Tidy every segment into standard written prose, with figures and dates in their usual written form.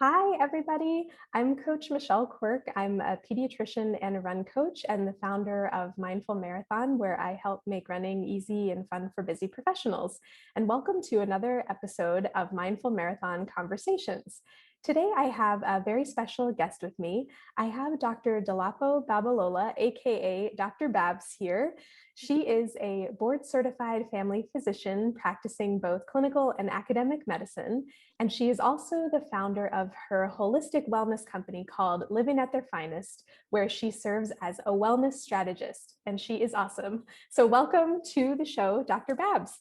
Hi, everybody. I'm Coach Michelle Quirk. I'm a pediatrician and a run coach and the founder of Mindful Marathon, where I help make running easy and fun for busy professionals. And welcome to another episode of Mindful Marathon Conversations. Today, I have a very special guest with me. I have Dr. Dolapo Babalola, aka Dr. Babs, here. She is a board certified family physician practicing both clinical and academic medicine. And she is also the founder of her holistic wellness company called Living at Their Finest, where she serves as a wellness strategist. And she is awesome. So, welcome to the show, Dr. Babs.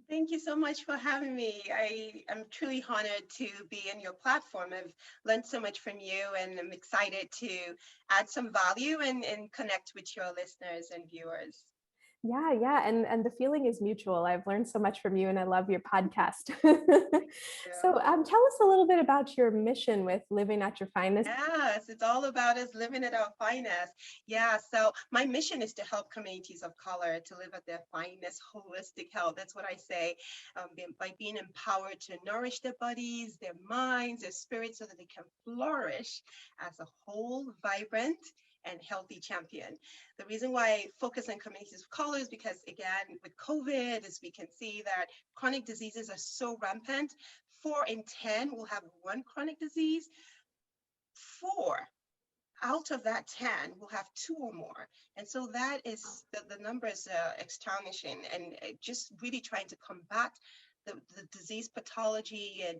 Thank you so much for having me. I am truly honored to be in your platform. I've learned so much from you, and I'm excited to add some value and connect with your listeners and viewers. Yeah, and the feeling is mutual. I've learned so much from you, and I love your podcast. Yeah. So, tell us a little bit about your mission with Living at Your Finest. Yes, it's all about us living at our finest. Yeah, so my mission is to help communities of color to live at their finest holistic health. That's what I say, by being empowered to nourish their bodies, their minds, their spirits, so that they can flourish as a whole, vibrant, and healthy champion. The reason why I focus on communities of color is because, again, with COVID, as we can see that chronic diseases are so rampant, 4 in 10 will have one chronic disease. Four out of that 10 will have two or more. And so that is the number is astonishing, and just really trying to combat the disease pathology and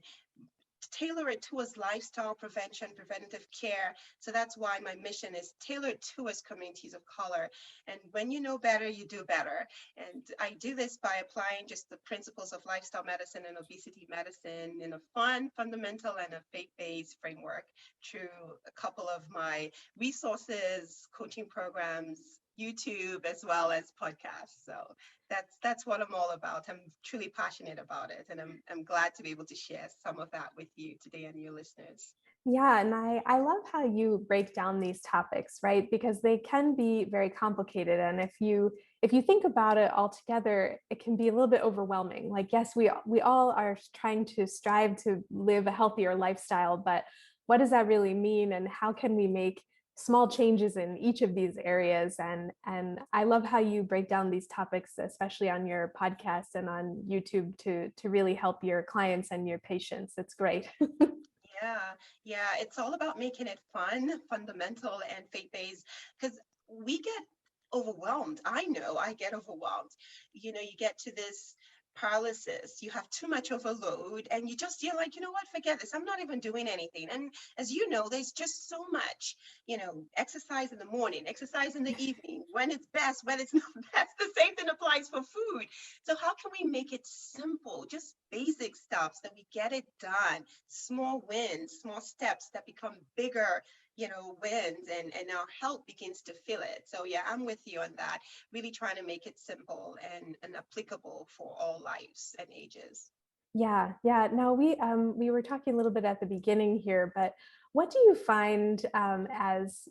tailor it towards lifestyle prevention, preventative care. So that's why my mission is tailored towards communities of color. And when you know better, you do better. And I do this by applying just the principles of lifestyle medicine and obesity medicine in a fun, fundamental, and a faith-based framework through a couple of my resources, coaching programs, YouTube, as well as podcasts. So that's what I'm all about. I'm truly passionate about it, and I'm glad to be able to share some of that with you today and your listeners. Yeah, and I love how you break down these topics, right? Because they can be very complicated. And if you think about it all together, it can be a little bit overwhelming. Like, yes, we all are trying to strive to live a healthier lifestyle, but what does that really mean? And how can we make small changes in each of these areas? And I love how you break down these topics, especially on your podcast and on YouTube to really help your clients and your patients. It's great. Yeah, yeah, it's all about making it fun, fundamental, and faith-based because we get overwhelmed. I know I get overwhelmed. You get to this paralysis, you have too much overload, and you're like, you know what, forget this. I'm not even doing anything. And as you know, there's just so much, exercise in the morning, exercise in the evening, when it's best, when it's not best. The same thing applies for food. So how can we make it simple, just basic stuff so that we get it done? Small wins, small steps that become bigger, wins, and our health begins to feel it. So yeah, I'm with you on that. Really trying to make it simple and applicable for all lives and ages. Yeah. Now we were talking a little bit at the beginning here, but what do you find as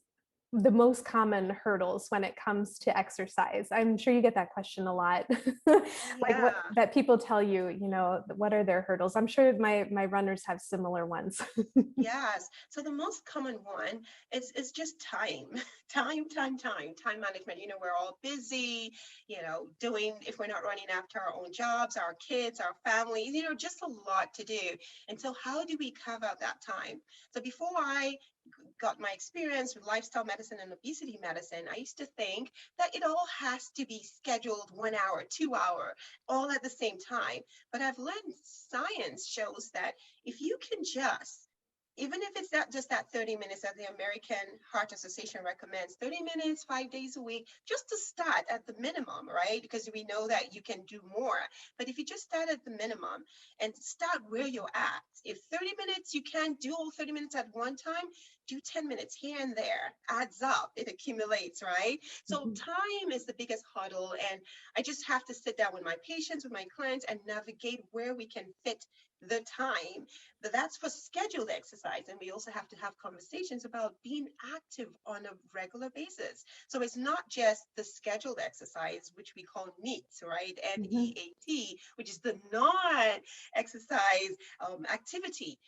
the most common hurdles when it comes to exercise? I'm sure you get that question a lot. Oh Like what yeah. that people tell you, what are their hurdles? I'm sure my runners have similar ones. Yes. So the most common one is just time. Time management. We're all busy, doing, if we're not running after our own jobs, our kids, our families, just a lot to do. And so how do we carve out that time? So before I got my experience with lifestyle medicine and obesity medicine, I used to think that it all has to be scheduled 1 hour, 2 hour, all at the same time. But I've learned science shows that if you can just, even if it's not just that 30 minutes that the American Heart Association recommends, 30 minutes, 5 days a week, just to start at the minimum, right? Because we know that you can do more. But if you just start at the minimum and start where you're at, if 30 minutes, you can't do all 30 minutes at one time, do 10 minutes here and there, adds up, it accumulates, right? So Mhm. time is the biggest hurdle. And I just have to sit down with my patients, with my clients, and navigate where we can fit the time. But that's for scheduled exercise. And we also have to have conversations about being active on a regular basis. So it's not just the scheduled exercise, which we call NEAT, right? Mhm. NEAT, which is the non exercise activity.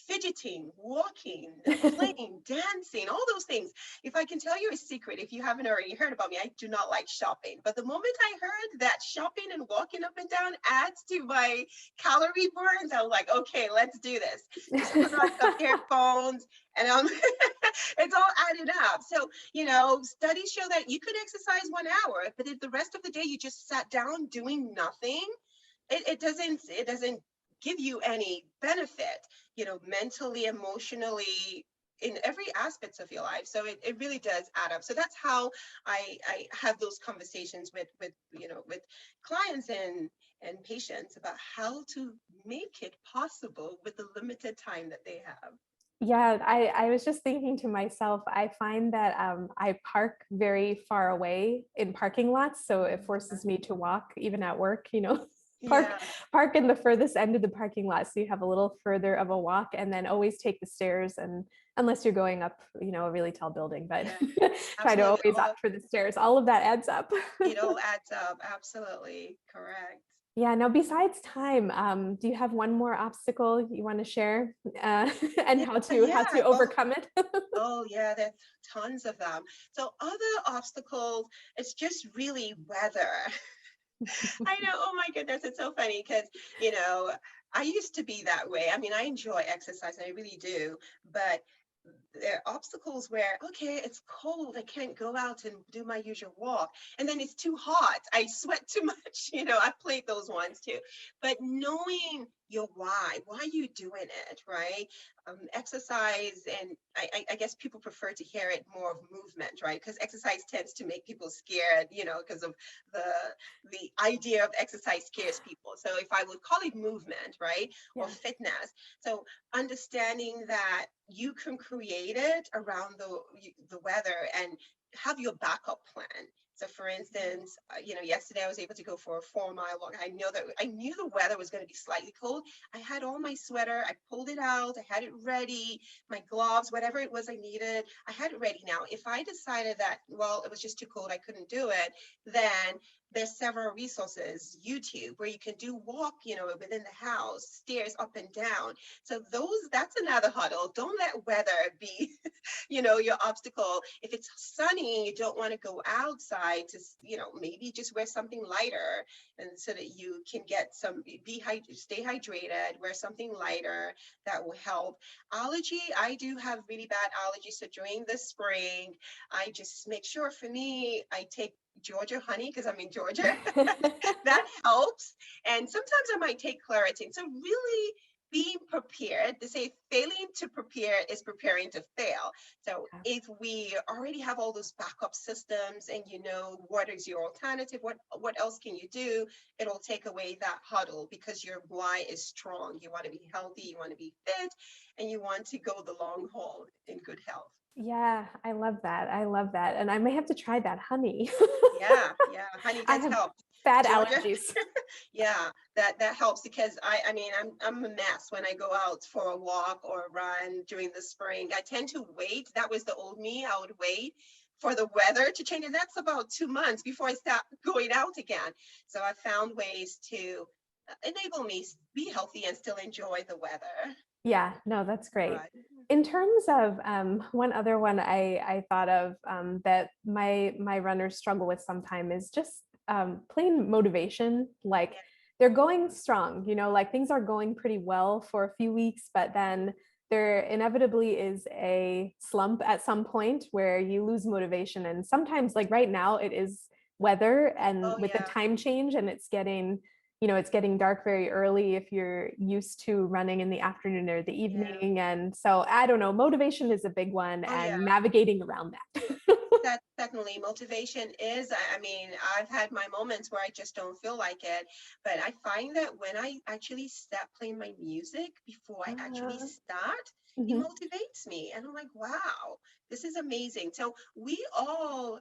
fidgeting, walking, playing, dancing, all those things. If I can tell you a secret, if you haven't already heard about me, I do not like shopping. But the moment I heard that shopping and walking up and down adds to my calorie burns, I was like, okay, let's do this. Just put on some earphones and it's all added up. So, studies show that you could exercise 1 hour, but if the rest of the day you just sat down doing nothing, it doesn't give you any benefit, mentally, emotionally, in every aspect of your life. So it really does add up. So that's how I have those conversations with clients and patients about how to make it possible with the limited time that they have. Yeah, I was just thinking to myself, I find that I park very far away in parking lots. So it forces me to walk even at work, park Yeah. park in the furthest end of the parking lot. So you have a little further of a walk, and then always take the stairs. And unless you're going up, a really tall building, but Yeah, try to absolutely. always opt for the stairs. All of that adds up. It all adds up. Absolutely correct. Yeah, now besides time, do you have one more obstacle you want to share, and Yeah, how to yeah. overcome it? Oh, yeah, there's tons of them. So other obstacles, it's just really weather. I know. Oh my goodness, it's so funny because, you know, I used to be that way. I mean, I enjoy exercise, and I really do, but there are obstacles where, okay, it's cold, I can't go out and do my usual walk, and then it's too hot, I sweat too much. I played those ones too. But knowing your why you doing it, right? Exercise, and I guess people prefer to hear it more of movement, right? Because exercise tends to make people scared, because of the the idea of exercise scares people. So if I would call it movement, right, or Yeah. fitness, so understanding that you can create it around the weather and have your backup plan. So for instance, yesterday I was able to go for a 4 mile walk. I knew the weather was going to be slightly cold. I had all my sweater, I pulled it out, I had it ready, my gloves, whatever it was I needed, I had it ready. Now, if I decided that, well, it was just too cold, I couldn't do it, then there's several resources, YouTube, where you can do walk, within the house, stairs up and down. So that's another huddle. Don't let weather be, your obstacle. If it's sunny, you don't want to go outside to, maybe just wear something lighter, and so that you can get stay hydrated, wear something lighter that will help. Allergy, I do have really bad allergies. So during the spring, I just make sure, for me, I take Georgia honey because I'm in Georgia. That helps. And sometimes I might take Claritin. So really being prepared. They say failing to prepare is preparing to fail. So if we already have all those backup systems, and what is your alternative, what else can you do, it'll take away that huddle, because your why is strong. You want to be healthy, you want to be fit, and you want to go the long haul in good health. Yeah, I love that. I love that. And I may have to try that honey. Yeah, yeah, honey I does have help. bad Georgia, allergies. yeah, that helps, because I mean, I'm a mess when I go out for a walk or a run during the spring. I tend to wait. That was the old me. I would wait for the weather to change, and that's about 2 months before I start going out again. So I found ways to enable me be healthy and still enjoy the weather. Yeah, no, that's great. Right. In terms of one other one I thought of, that my runners struggle with sometimes is just plain motivation. Like Yeah. they're going strong, like things are going pretty well for a few weeks, but then there inevitably is a slump at some point where you lose motivation. And sometimes, like right now, it is weather, and Oh with the yeah. time change, and it's getting dark very early if you're used to running in the afternoon or the Yeah. evening. And so I don't know, motivation is a big one, Oh yeah. and navigating around that. That definitely motivation is, I mean, I've had my moments where I just don't feel like it, but I find that when I actually start playing my music before I actually start, it Mhm. motivates me. And I'm like, wow, this is amazing. So we all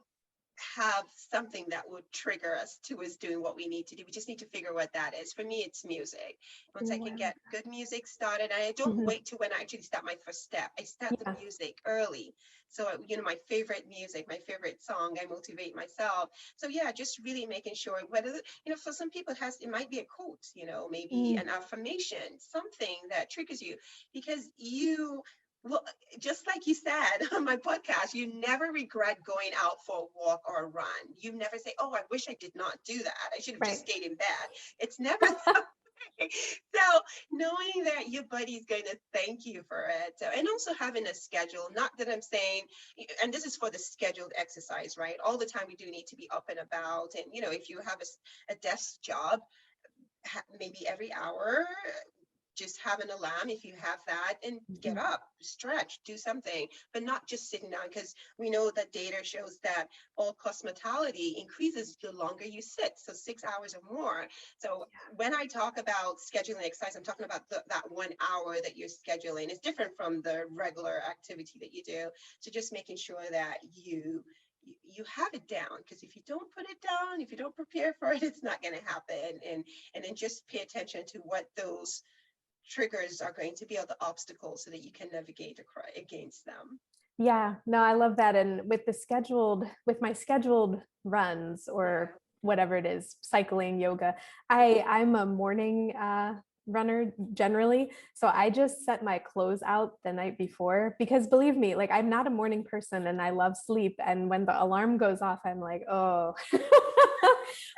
have something that would trigger us to us doing what we need to do. We just need to figure what that is. For me, it's music. Once I can Wow. get good music started, and I don't Mhm. wait to when I actually start my first step. I start the Yeah. music early. So, my favorite music, my favorite song, I motivate myself. So yeah, just really making sure whether, for some people it might be a quote, maybe Mm. an affirmation, something that triggers you because well, just like you said on my podcast, you never regret going out for a walk or a run. You never say, "Oh, I wish I did not do that. I should have just Right. stayed in bed." It's never something. So knowing that your buddy's going to thank you for it, and also having a schedule. Not that I'm saying, and this is for the scheduled exercise, right? All the time we do need to be up and about, and if you have a desk job, maybe every hour just have an alarm if you have that and get Mhm. up, stretch, do something, but not just sitting down because we know that data shows that all cause mortality increases the longer you sit. So 6 hours or more. So when I talk about scheduling exercise, I'm talking about that 1 hour that you're scheduling. It's different from the regular activity that you do. So just making sure that you have it down, because if you don't put it down, if you don't prepare for it, it's not going to happen. And then just pay attention to what those triggers are going to be, or the obstacles, so that you can navigate against them. Yeah, no, I love that. And with my scheduled runs Yeah. or whatever it is, cycling, yoga, I'm a morning runner generally. So I just set my clothes out the night before because believe me, like I'm not a morning person and I love sleep. And when the alarm goes off, I'm like, oh.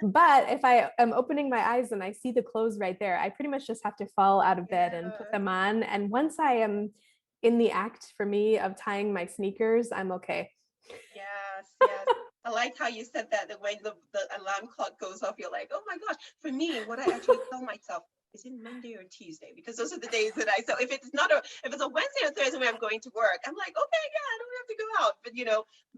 But if I am opening my eyes and I see the clothes right there, I pretty much just have to fall out of bed and put Yeah. them on. And once I am in the act for me of tying my sneakers, I'm okay. Yes, yes. I like how you said that, that when the alarm clock goes off, you're like, oh my gosh. For me, what I actually tell myself, is it Monday or Tuesday? Because those are the days that so if it's a Wednesday or Thursday when I'm going to work, I'm like, okay, yeah, I don't have to go out.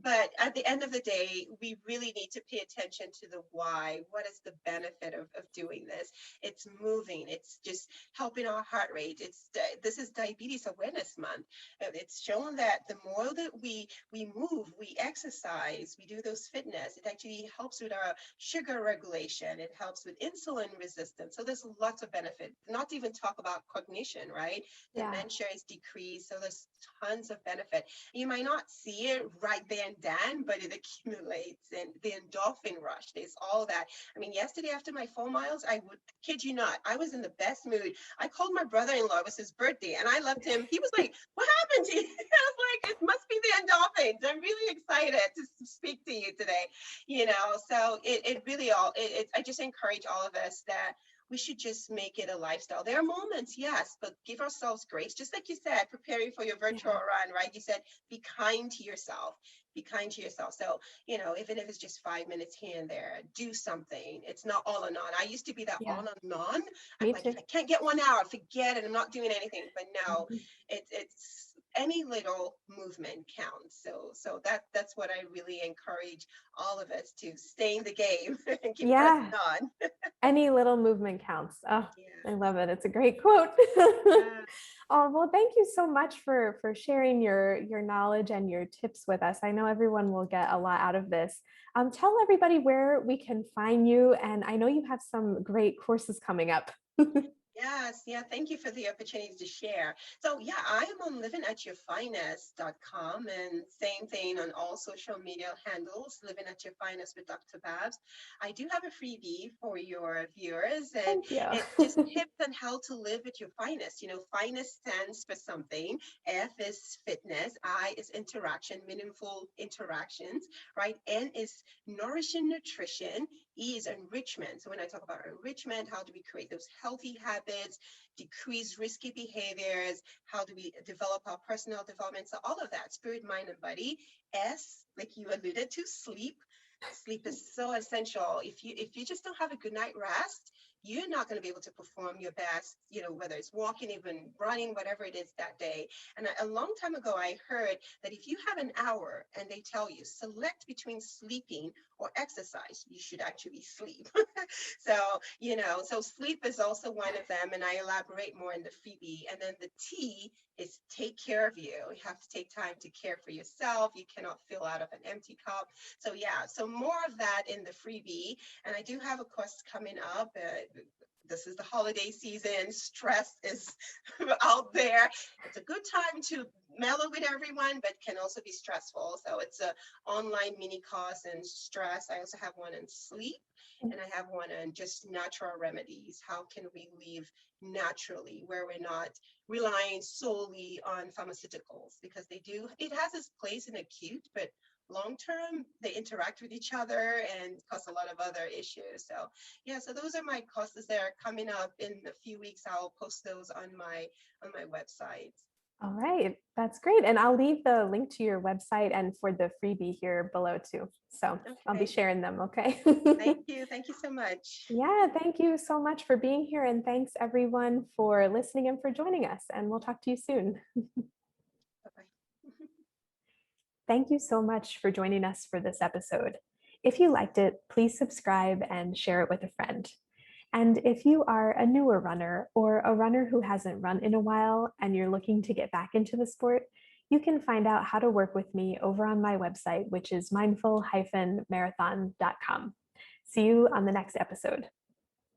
But at the end of the day, we really need to pay attention to the why. What is the benefit of doing this? It's moving. It's just helping our heart rate. This is Diabetes Awareness Month. It's shown that the more that we move, we exercise, we do those fitness, it actually helps with our sugar regulation. It helps with insulin resistance. So there's lots of benefit. Not to even talk about cognition, right? Yeah. Dementia is decreased. So there's tons of benefit. You might not see it right there and then, but it accumulates, and the endorphin rush. There's all that. I mean, yesterday after my 4 miles, I would kid you not, I was in the best mood. I called my brother-in-law. It was his birthday, and I left him. He was like, "What happened to you?" I was like, "It must be the endorphins. I'm really excited to speak to you today." So it really I just encourage all of us that we should just make it a lifestyle. There are moments, yes, but give ourselves grace. Just like you said, preparing for your virtual Yeah. run, right? You said, be kind to yourself. Be kind to yourself. So, even if it's just 5 minutes here and there, do something. It's not all or none. I used to be that Yeah. on and none. I'm Me like, if too. I can't get 1 hour, forget it. I'm not doing anything. But no, Mhm. it's any little movement counts. So that's what I really encourage all of us to stay in the game and keep Yeah. pressing on. Any little movement counts. Oh, I Yes. love it. It's a great quote. Yeah. Oh, well, thank you so much for sharing your knowledge and your tips with us. I know everyone will get a lot out of this. Tell everybody where we can find you, and I know you have some great courses coming up. Yes, yeah, thank you for the opportunity to share. So yeah, I am on livingatyourfinest.com, and same thing on all social media handles, Living at Your Finest with Dr. Babs. I do have a freebie for your viewers, and Thank you. it's just tips on how to live at your finest. Finest stands for something. F is fitness, I is interaction, meaningful interactions, right? N is nourishing nutrition, E is enrichment. So when I talk about enrichment, how do we create those healthy habits, decrease risky behaviors? How do we develop our personal development? So all of that, spirit, mind, and body. S, like you alluded to, sleep. Sleep is so essential. If you just don't have a good night rest, you're not going to be able to perform your best, whether it's walking, even running, whatever it is that day. And a long time ago, I heard that if you have an hour and they tell you select between sleeping or exercise, you should actually sleep. So sleep is also one of them, and I elaborate more in the freebie. And then the T is take care of you. You have to take time to care for yourself. You cannot fill out of an empty cup. So yeah, so more of that in the freebie. And I do have a course coming up. This is the holiday season. Stress is out there. It's a good time to mellow with everyone, but can also be stressful. So it's a online mini course in stress. I also have one in sleep, and I have one on just natural remedies. How can we live naturally where we're not relying solely on pharmaceuticals, because it has its place in acute, but long term they interact with each other and cause a lot of other issues. So yeah, so those are my courses that are coming up in a few weeks. I'll post those on my website. All right, that's great. And I'll leave the link to your website and for the freebie here below too. So I'll be Okay, sharing them, okay? thank you so much. Yeah, thank you so much for being here. And thanks everyone for listening and for joining us. And we'll talk to you soon. Bye bye. Thank you so much for joining us for this episode. If you liked it, please subscribe and share it with a friend. And if you are a newer runner or a runner who hasn't run in a while and you're looking to get back into the sport, you can find out how to work with me over on my website, which is mindful-marathon.com. See you on the next episode.